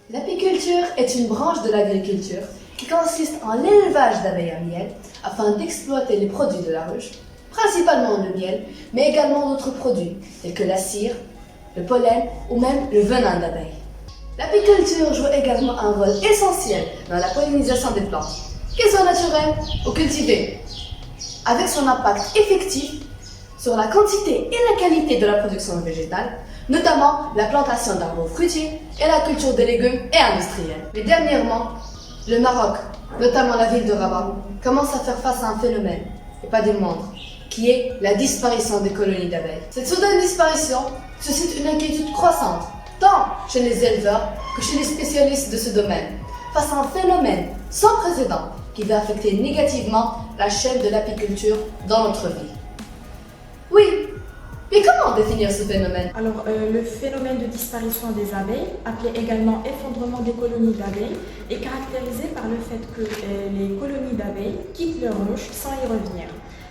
L'apiculture est une branche de l'agriculture qui consiste en l'élevage d'abeilles à miel afin d'exploiter les produits de la ruche, principalement le miel, mais également d'autres produits tels que la cire, le pollen ou même le venin d'abeilles. L'apiculture joue également un rôle essentiel dans la pollinisation des plantes, qu'elles soient naturelles ou cultivées, avec son impact effectif sur la quantité et la qualité de la production végétale, notamment la plantation d'arbres fruitiers et la culture des légumes et industriels. Mais dernièrement, le Maroc, notamment la ville de Rabat, commence à faire face à un phénomène, et pas des moindres, qui est la disparition des colonies d'abeilles. Cette soudaine disparition suscite une inquiétude croissante, tant chez les éleveurs que chez les spécialistes de ce domaine, face à un phénomène sans précédent qui va affecter négativement la chaîne de l'apiculture dans notre vie. Oui, mais comment définir ce phénomène? Alors, le phénomène de disparition des abeilles, appelé également effondrement des colonies d'abeilles, est caractérisé par le fait que les colonies d'abeilles quittent leur ruche sans y revenir.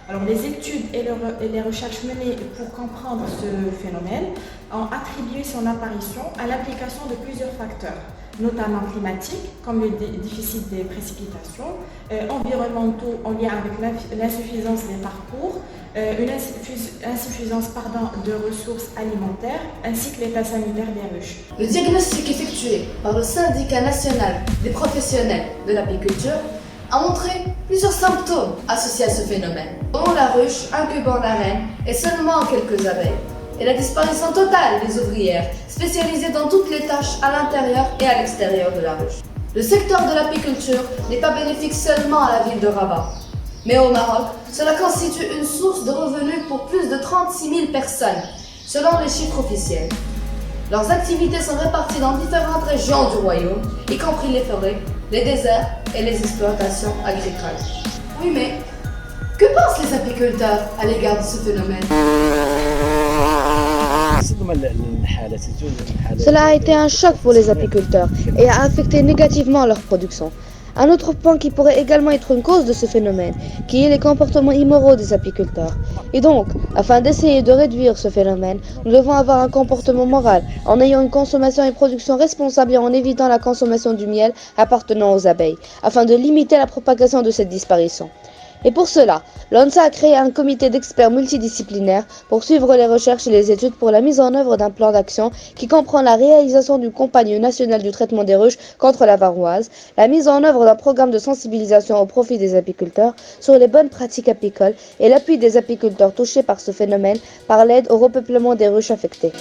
Alors, les études et les recherches menées pour comprendre ce phénomène ont attribué son apparition à l'application de plusieurs facteurs, notamment climatiques, comme le déficit des précipitations, environnementaux en lien avec l'insuffisance des parcours, une insuffisance de ressources alimentaires, ainsi que l'état sanitaire des ruches. Le diagnostic effectué par le Syndicat national des professionnels de l'apiculture a montré plusieurs symptômes associés à ce phénomène, dont la ruche incubant la reine et seulement quelques abeilles, et la disparition totale des ouvrières spécialisées dans toutes les tâches à l'intérieur et à l'extérieur de la ruche. Le secteur de l'apiculture n'est pas bénéfique seulement à la ville de Rabat, mais au Maroc, cela constitue une source de revenus pour plus de 36 000 personnes, selon les chiffres officiels. Leurs activités sont réparties dans différentes régions du royaume, y compris les forêts, les déserts et les exploitations agricoles. Oui, mais que pensent les apiculteurs à l'égard de ce phénomène? Cela a été un choc pour les apiculteurs et a affecté négativement leur production. Un autre point qui pourrait également être une cause de ce phénomène, qui est les comportements immoraux des apiculteurs. Et donc, afin d'essayer de réduire ce phénomène, nous devons avoir un comportement moral, en ayant une consommation et production responsable et en évitant la consommation du miel appartenant aux abeilles, afin de limiter la propagation de cette disparition. Et pour cela, l'ONSA a créé un comité d'experts multidisciplinaires pour suivre les recherches et les études pour la mise en œuvre d'un plan d'action qui comprend la réalisation d'une campagne nationale du traitement des ruches contre la varroise, la mise en œuvre d'un programme de sensibilisation au profit des apiculteurs sur les bonnes pratiques apicoles et l'appui des apiculteurs touchés par ce phénomène par l'aide au repeuplement des ruches affectées.